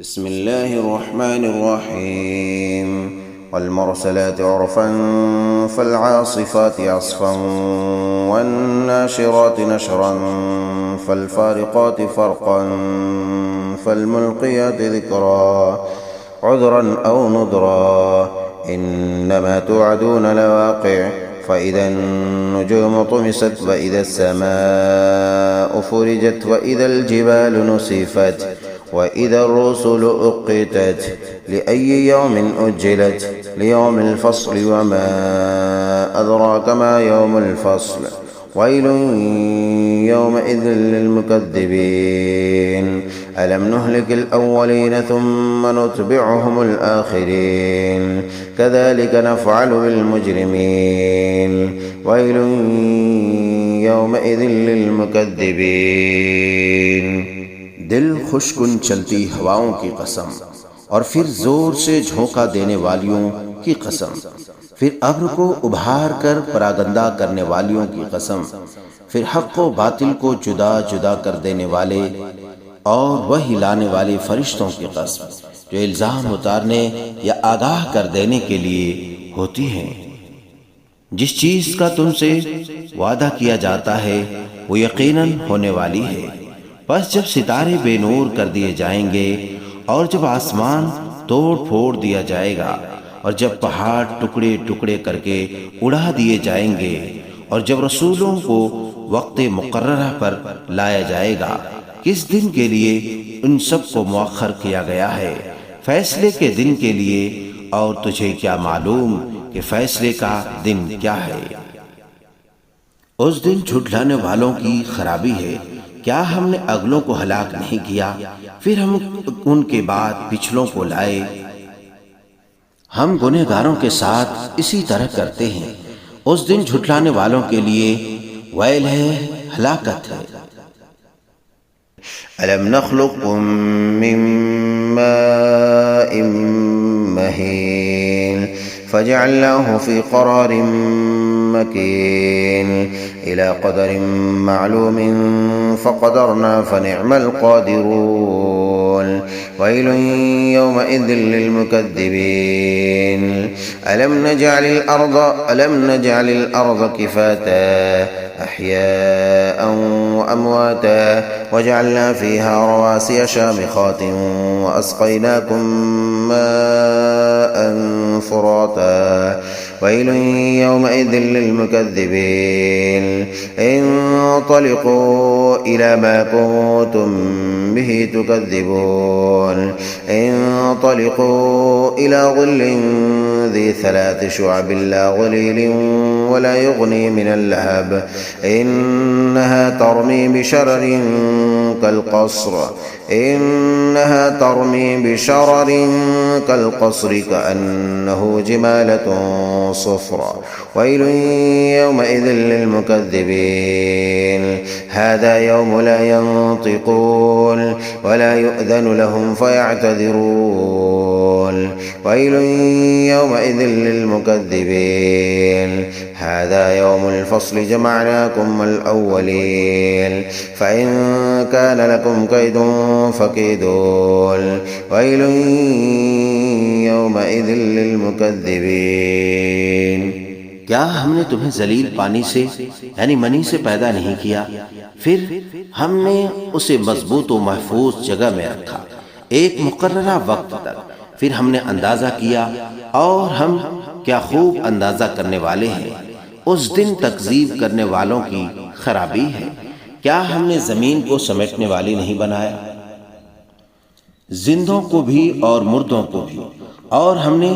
بسم الله الرحمن الرحيم والمرسلات عرفا فالعاصفات عصفا والناشرات نشرا فالفارقات فرقا فالملقيات ذكرا عذرا أو نذرا إنما توعدون لواقع فإذا النجوم طمست وإذا السماء فرجت وإذا الجبال نسفت وإذا الرسل أقتت لأي يوم أجلت ليوم الفصل وما أدراك ما يوم الفصل ويل يومئذ للمكذبين ألم نهلك الأولين ثم نتبعهم الآخرين كذلك نفعل بالمجرمين ويل يومئذ للمكذبين دل خشکن چلتی ہواؤں کی قسم اور پھر زور سے جھونکا دینے والیوں کی قسم، پھر ابر کو ابھار کر پراگندہ کرنے والیوں کی قسم، پھر حق و باطل کو جدا جدا کر دینے والے اور وہی لانے والے فرشتوں کی قسم جو الزام اتارنے یا آگاہ کر دینے کے لیے ہوتی ہیں۔ جس چیز کا تم سے وعدہ کیا جاتا ہے وہ یقیناً ہونے والی ہے۔ بس جب ستارے بے نور کر دیے جائیں گے اور جب آسمان توڑ پھوڑ دیا جائے گا اور جب پہاڑ ٹکڑے ٹکڑے کر کے اڑا دیے جائیں گے اور جب رسولوں کو وقت مقررہ پر لایا جائے گا، کس دن کے لیے ان سب کو مؤخر کیا گیا ہے، فیصلے کے دن کے لیے، اور تجھے کیا معلوم کہ فیصلے کا دن کیا ہے۔ اس دن جھٹلانے والوں کی خرابی ہے۔ کیا ہم نے اگلوں کو ہلاک نہیں کیا، پھر ہم ان کے بعد پچھلوں کو لائے؟ ہم گنہگاروں کے ساتھ اسی طرح کرتے ہیں۔ اس دن جھٹلانے والوں کے لیے ویل ہے، ہلاکت ہے۔ ألم نخلقكم من ماء مهين فجعلناه في قرار مكين إلى قدر معلوم فقدرنا فنعم القادرون ويل يومئذ للمكذبين ألم نجعل الأرض كفاتا أحياء وأمواتا وجعلنا فيها رواسي شامخات وأسقيناكم ماء فراتا ويل يومئذ للمكذبين انطلقوا إلى ما كنتم به تكذبون انطلقوا إلى ظل ذي 3 شعب لا ظليل ولا يغني من اللهب إنها ترمي بشرر كالقصر كأنه جمالة صفر ويل يومئذ للمكذبين هذا يوم لا ينطقون ولا يؤذن لهم فيعتذرون ويل يومئذ للمكذبين هذا يوم الفصل جمعناكم الأولين فإن كان لكم كيد فكيدون ويل يومئذ للمكذبين۔ کیا ہم نے تمہیں ذلیل پانی سے یعنی منی سے پیدا نہیں کیا، پھر ہم نے اسے مضبوط و محفوظ جگہ میں رکھا ایک مقررہ وقت تک، پھر ہم نے اندازہ کیا اور ہم کیا خوب اندازہ کرنے والے ہیں۔ اس دن تکذیب کرنے والوں کی خرابی ہے۔ کیا ہم نے زمین کو سمیٹنے والی نہیں بنایا، زندوں کو بھی اور مردوں کو بھی، اور ہم نے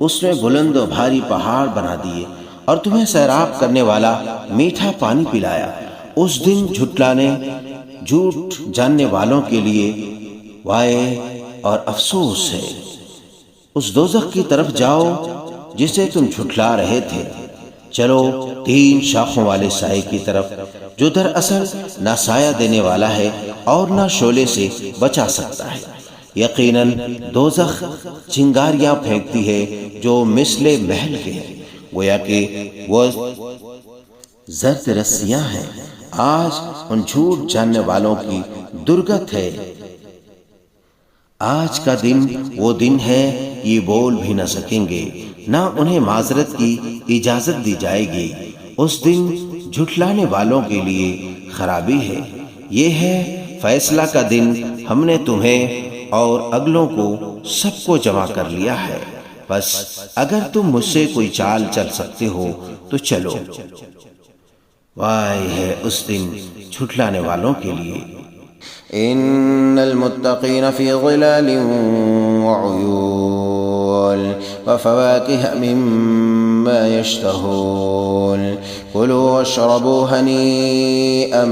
اس میں بلند و بھاری پہاڑ بنا دیے اور تمہیں سیراب کرنے والا میٹھا پانی پلایا۔ اس دن جھوٹ جاننے والوں کے لیے وائے اور افسوس ہے۔ اس دوزخ کی طرف جاؤ جسے تم جھٹلا رہے تھے، چلو 3 شاخوں والے سائے کی طرف جو دراصل نہ سایہ دینے والا ہے اور نہ شعلے سے بچا سکتا ہے۔ یقیناً دوزخ چنگاریاں پھینکتی ہے جو مثل محل کے ہیں، گویا کہ وہ زرد رسیاں ہیں۔ آج ان جھوٹ جاننے والوں کی درگت ہے۔ آج کا دن وہ دن ہے یہ بول بھی نہ سکیں گے، نہ انہیں معذرت کی اجازت دی جائے گی۔ اس دن جھٹلانے والوں کے لیے خرابی ہے۔ یہ ہے فیصلہ کا دن، ہم نے تمہیں اور اگلوں کو سب کو جمع کر لیا ہے، بس اگر تم مجھ سے کوئی چال چل سکتے ہو تو چلو۔ وائے ہے اس دن جھٹلانے والوں کے لیے۔ إن المتقين في ظلال وعيون وفواكه مما يشتهون كلوا واشربوا هنيئا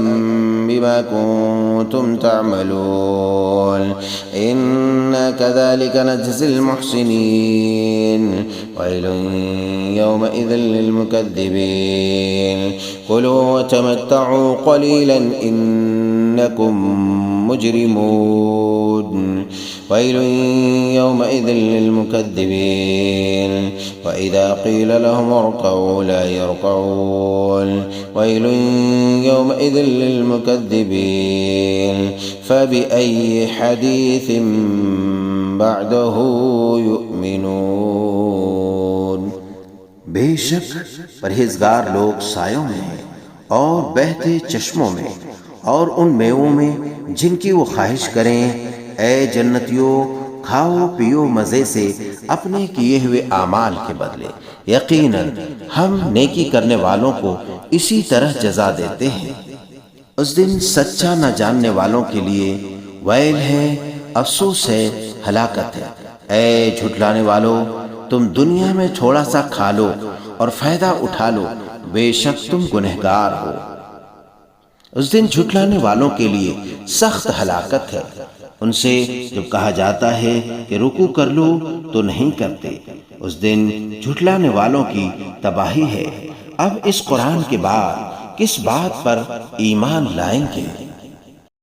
بما كنتم تعملون إنا كذلك نجزي المحسنين ويل يومئذ للمكذبين كلوا وتمتعوا قليلا إنكم مجرمون ويل يومئذ للمكذبين وإذا قيل لهم اركعوا لا يركعون ويل يومئذ للمكذبين فبأي حديث بعده يؤمنون۔ بے شک پرہیزگار لوگ سایوں میں ہیں اور بہتے چشموں میں اور ان میووں میں جن کی وہ خواہش کریں۔ اے جنتیوں، کھاؤ پیو مزے سے اپنے کیے ہوئے اعمال کے بدلے، یقیناً ہم نیکی کرنے والوں کو اسی طرح جزا دیتے ہیں۔ اس دن سچا نہ جاننے والوں کے لیے ویل ہے، افسوس ہے، ہلاکت ہے۔ اے جھٹلانے والو، تم دنیا میں تھوڑا سا کھا لو اور فائدہ اٹھا لو، بے شک تم گنہگار ہو۔ اس دن جھٹلانے والوں کے لیے سخت ہلاکت ہے۔ ان سے جب کہا جاتا ہے کہ رکوع کر لو تو نہیں کرتے۔ اس دن جھٹلانے والوں کی تباہی ہے۔ اب اس قرآن کے بعد کس بات پر ایمان لائیں گے؟